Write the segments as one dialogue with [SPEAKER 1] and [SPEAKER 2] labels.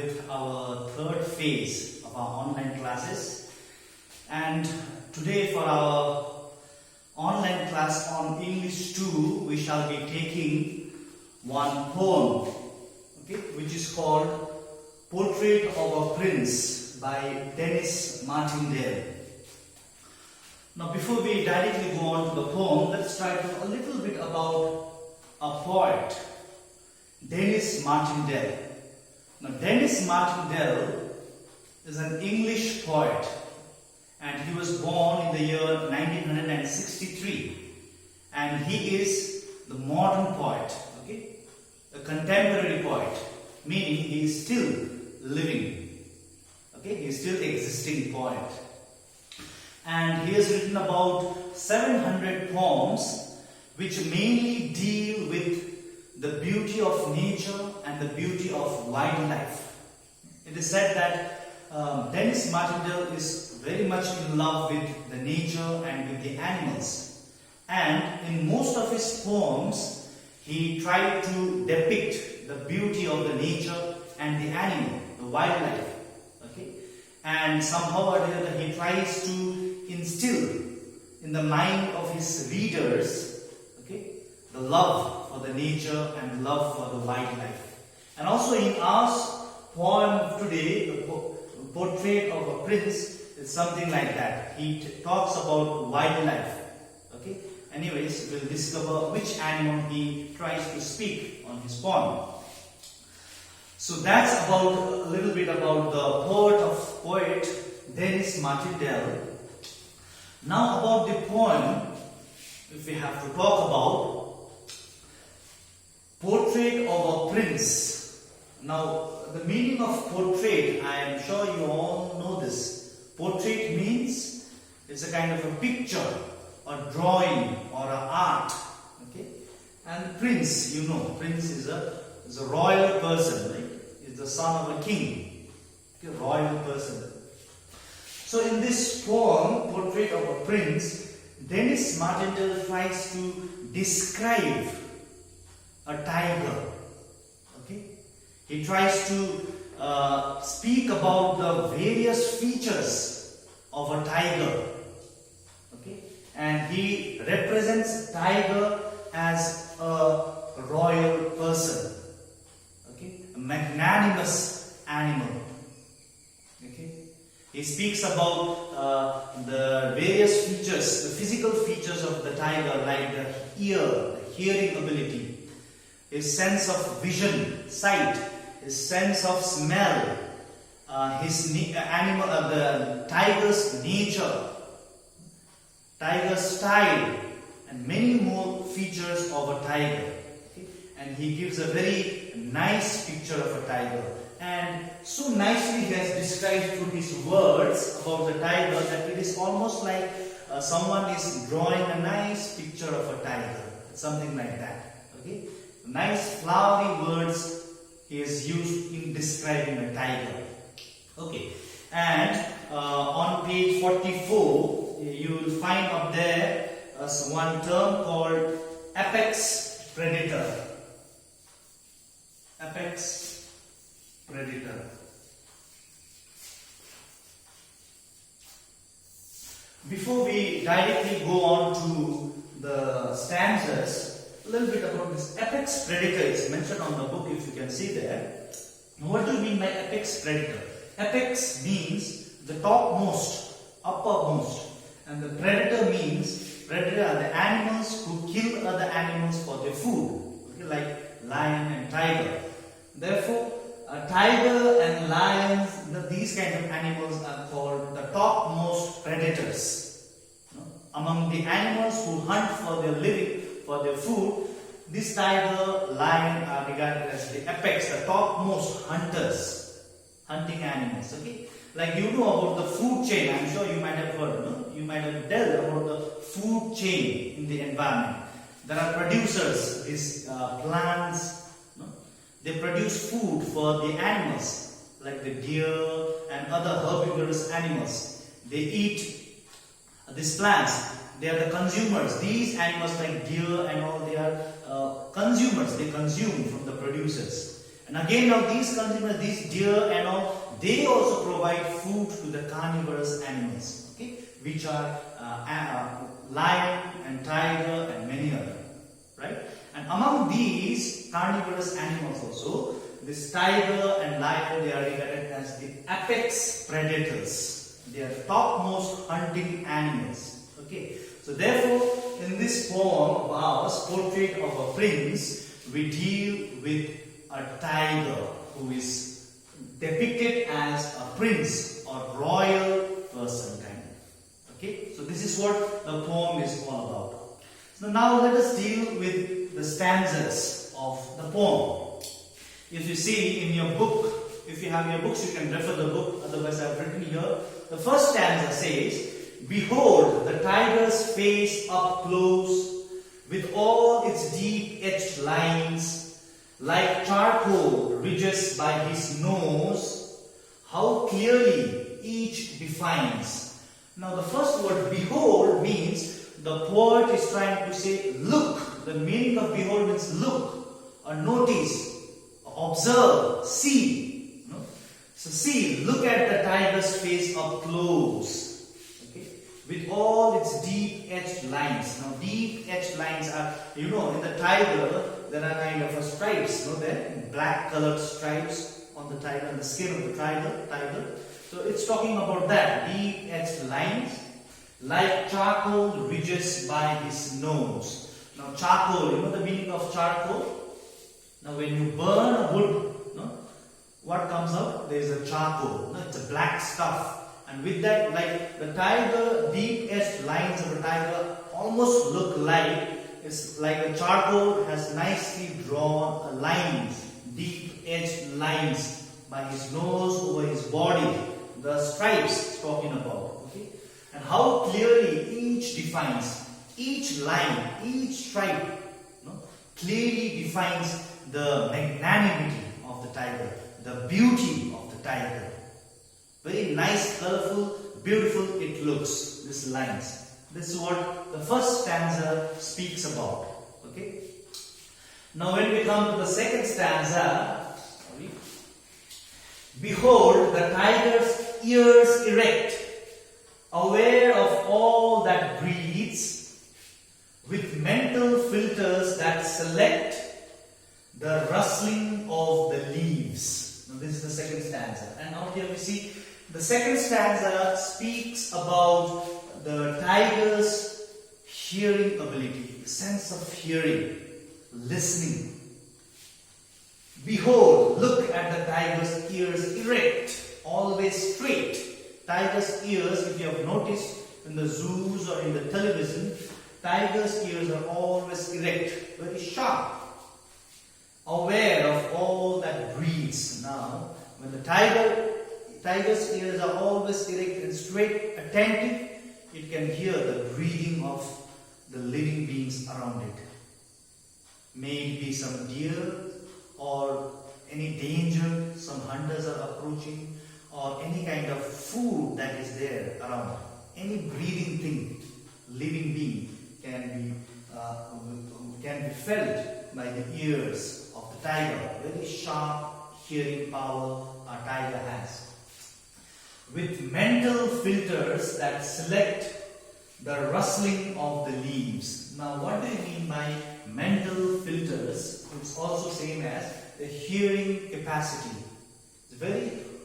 [SPEAKER 1] with our third phase of our online classes, and today for our online class on English 2 we shall be taking one poem, which is called Portrait of a Prince by Denis Martindale. Now before we directly go on to the poem, let's try to a little bit about a poet, Denis Martindale. Now Denis Martindale is an English poet, and he was born in the year 1963, and he is the modern poet, a contemporary poet, meaning he is still living, he is still existing poet. And he has written about 700 poems which mainly deal with the beauty of nature and the beauty of wildlife. It is said that Denis Martindale is very much in love with the nature and with the animals. And in most of his poems, he tried to depict the beauty of the nature and the animal, the wildlife. And somehow or other he tries to instill in the mind of his readers the love for the nature and the love for the wildlife. And also in our poem today, the Portrait of a Prince, is something like that. He talks about wildlife. Anyways, we'll discover which animal he tries to speak on his poem. So that's about a little bit about the poet Denis Martindale. Now about the poem, if we have to talk about Portrait of a Prince. Now the meaning of portrait, I am sure you all know this. Portrait means it's a kind of a picture or drawing or an art. And prince, you know, prince is a royal person, right? Is the son of a king, a royal person. So in this poem, Portrait of a Prince, Denis Martindale tries to describe a tiger. He tries to speak about the various features of a tiger. And he represents tiger as a royal person, a magnanimous animal. He speaks about the various features, the physical features of the tiger, like the ear, the hearing ability, his sense of vision, sight, his sense of smell, the tiger's nature, tiger's style, and many more features of a tiger. And he gives a very nice picture of a tiger. And so nicely he has described through his words about the tiger that it is almost like someone is drawing a nice picture of a tiger. Something like that. Nice flowery words he has used in describing a tiger. And on page 44, you will find up there one term called apex predator. Apex predator. Before we directly go on to the stanzas, a little bit about this apex predator is mentioned on the book, if you can see there. What do you mean by apex predator? Apex means the topmost, uppermost, and the predator means predator are the animals who kill other animals for their food, like lion and tiger. Therefore, a tiger and lions, these kind of animals are called the topmost predators. Among the animals who hunt for their living, for their food, this tiger, lion are regarded as the apex, the topmost hunters, hunting animals. Like you know about the food chain, I'm sure you might have heard, you might have dealt about the food chain in the environment. There are producers, these plants, they produce food for the animals, like the deer and other herbivorous animals. They eat these plants. They are the consumers. These animals like deer and all, they are consumers. They consume from the producers. And again, now these consumers, these deer and all, they also provide food to the carnivorous animals, okay, which are lion and tiger and many other, right? And among these carnivorous animals also, this tiger and lion, they are regarded as the apex predators. They are the topmost hunting animals, okay. So therefore, in this poem of ours, Portrait of a Prince, we deal with a tiger who is depicted as a prince or royal person kind of. Okay, so this is what the poem is all about. So now let us deal with the stanzas of the poem. If you see in your book, if you have your books, you can refer the book, otherwise I have written here. The first stanza says, "Behold the tiger's face up close, with all its deep-etched lines, like charcoal ridges by his nose, how clearly each defines." Now the first word behold means the poet is trying to say look. The meaning of behold means look or notice, or observe, see. No? So see, look at the tiger's face up close, okay, with all its deep-etched lines. Now deep-etched lines are, you know, in the tiger there are kind of stripes, you know, there black colored stripes on the tiger, on the skin of the tiger. So it's talking about that, deep-etched lines, like charcoal ridges by his nose. Now charcoal, you know the meaning of charcoal? Now when you burn a wood, no, what comes out? There is a charcoal, no, it's a black stuff. And with that, like the tiger, deep-etched lines of the tiger almost look like, it's like a charcoal has nicely drawn lines, deep-edged lines by his nose, over his body. The stripes it's talking about, okay? And how clearly each defines, each line, each stripe, no, clearly defines the magnanimity of the tiger, the beauty of the tiger. Very nice, colorful, beautiful it looks, these lines. This is what the first stanza speaks about, okay? Now when we come to the second stanza, behold the tiger's ears erect, aware of all that breathes, with mental filters that select the rustling of the leaves. Now this is the second stanza. And out here we see the second stanza speaks about the tiger's hearing ability, sense of hearing, listening. Behold, look at the tiger's ears erect, always straight. Tiger's ears, if you have noticed in the zoos or in the television, tiger's ears are always erect, very sharp, aware of all that breathes. Now, when the tiger's ears are always erect and straight, attentive, it can hear the breathing of the living beings around it. May it be some deer or any danger, some hunters are approaching, or any kind of food that is there around. Any breathing thing, living being can be felt by the ears of the tiger. Very sharp hearing power a tiger has. With mental filters that select the rustling of the leaves. Now what do you mean by mental filters? It's also same as the hearing capacity.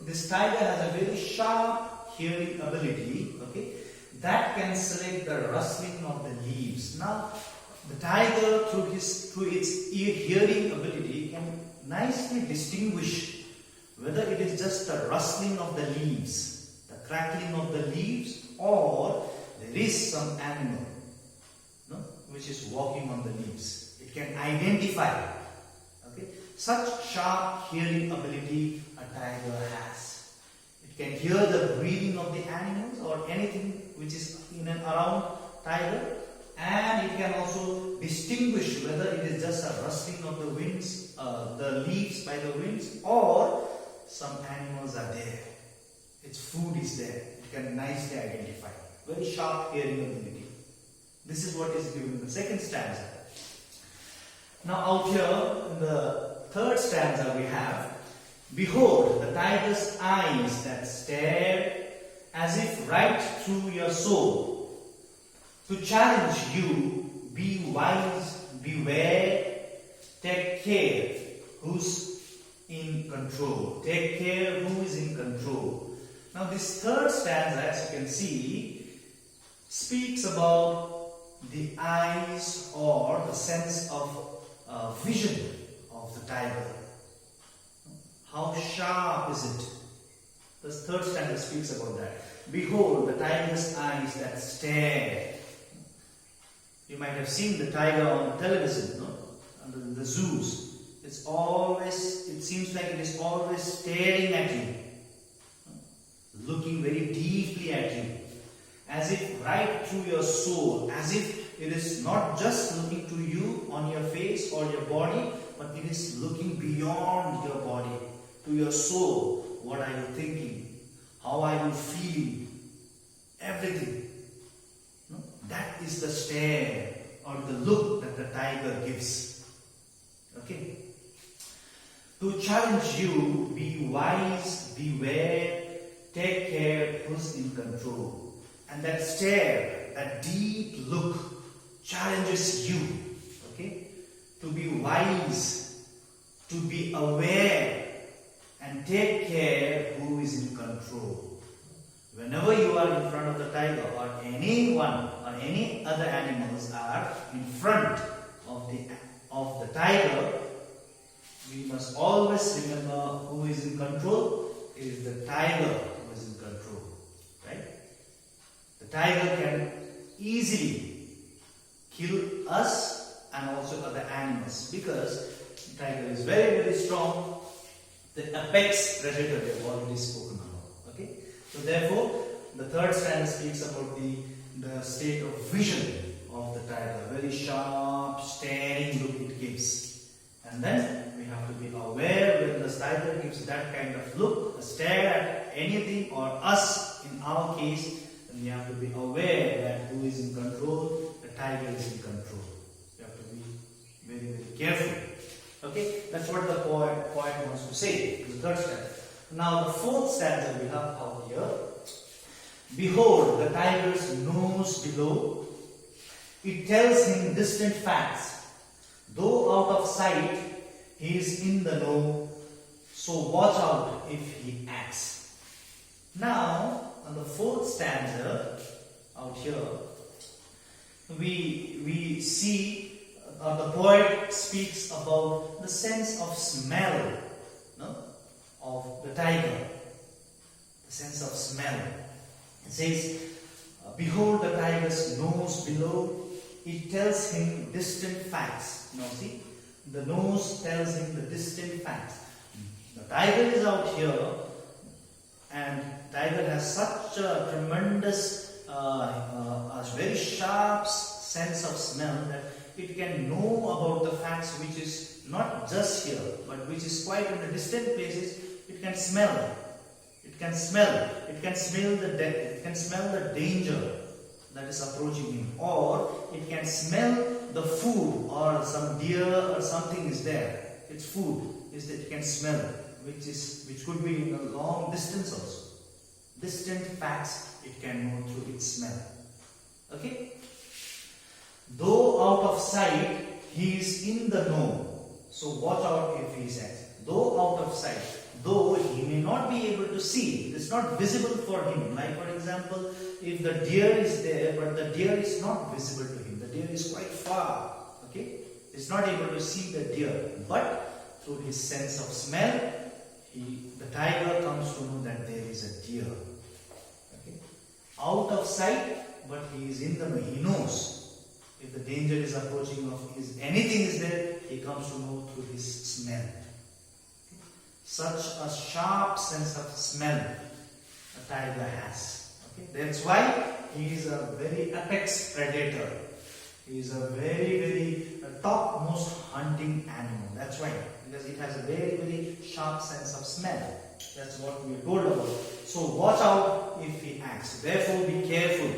[SPEAKER 1] This tiger has a very sharp hearing ability, okay, that can select the rustling of the leaves. Now the tiger through its hearing ability can nicely distinguish whether it is just the rustling of the leaves, the crackling of the leaves, or there is some animal, no, which is walking on the leaves. It can identify. Okay, such sharp hearing ability a tiger has. It can hear the breathing of the animals or anything which is in and around tiger, and it can also distinguish whether it is just a rustling of the winds, the leaves by the winds, or some animals are there. Its food is there. It can nicely identify. Very sharp hearing ability. This is what is given in the second stanza. Now out here in the third stanza we have, behold the tiger's eyes that stare as if right through your soul. To challenge you, be wise, beware, take care who's in control. Take care who is in control. Now this third stanza, as you can see, speaks about the eyes or the sense of vision of the tiger. How sharp is it? The third stanza speaks about that. Behold the tiger's eyes that stare. You might have seen the tiger on television, no? Under the zoos. It seems like it is always staring at you, looking very deeply at you, as if right through your soul, as if it is not just looking to you on your face or your body, but it is looking beyond your body, to your soul. What are you thinking? How are you feeling? Everything. No? That is the stare or the look that the tiger gives. Okay? To challenge you, be wise, beware, take care who's in control. And that stare, that deep look challenges you. Okay? To be wise, to be aware, and take care who is in control. Whenever you are in front of the tiger, or anyone or any other animals are in front of the tiger, we must always remember who is in control. It is the tiger who is in control. Right? The tiger can easily kill us and also other animals, because the tiger is very, very strong. The apex predator we have already spoken about. Okay? So therefore, the third stanza speaks about the state of vision of the tiger. Very sharp, staring look it gives. And then we have to be aware when the tiger gives that kind of look, a stare at anything or us in our case, then we have to be aware that who is in control, the tiger is in control. We have to be very, very careful. Okay, that's what the poet wants to say, the third stanza. Now the fourth stanza we have out here. Behold the tiger's nose below, it tells him distant facts. Though out of sight, he is in the know, so watch out if he acts. Now, on the fourth stanza out here, we see the poet speaks about the sense of smell, no, of the tiger. The sense of smell. It says, behold the tiger's nose below, it tells him distant facts. Now see, the nose tells him the distant facts. The tiger is out here, and tiger has such a tremendous, a very sharp sense of smell that it can know about the facts which is not just here, but which is quite in the distant places. It can smell. It can smell. It can smell the death. It can smell the danger that is approaching him, or it can smell the food, or some deer or something is there. Its food is that it can smell, which could be in a long distance also. Distant facts it can know through its smell. Okay. Though out of sight, he is in the know. So watch out if he is at. Though out of sight, though he may not be able to see, it is not visible for him. Like for example, if the deer is there, but the deer is not visible to him. The deer is quite far. Okay, he's not able to see the deer. But through his sense of smell, the tiger comes to know that there is a deer. Okay, out of sight, but he is in the know. He knows. If the danger is approaching, anything is there, he comes to know through his smell. Such a sharp sense of smell a tiger has. Okay? That's why he is a very apex predator. He is a very, very topmost hunting animal. That's why. Because it has a very, very sharp sense of smell. That's what we are told about. So watch out if he acts. Therefore be careful.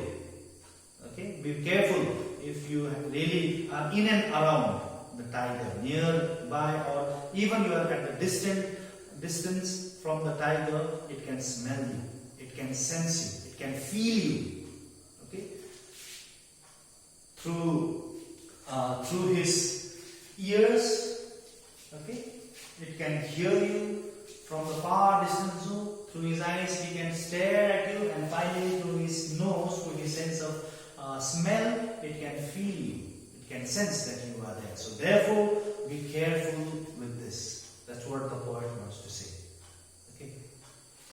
[SPEAKER 1] Okay? Be careful if you really are in and around the tiger nearby, or even you are at the distance from the tiger, it can smell you, it can sense you, it can feel you. Okay, through his ears. Okay, it can hear you from the far distance zone. Through his eyes, he can stare at you, and finally through his nose, through his sense of smell, it can feel you. It can sense that you are there. So therefore, be careful with this. That's what the poet wants to say.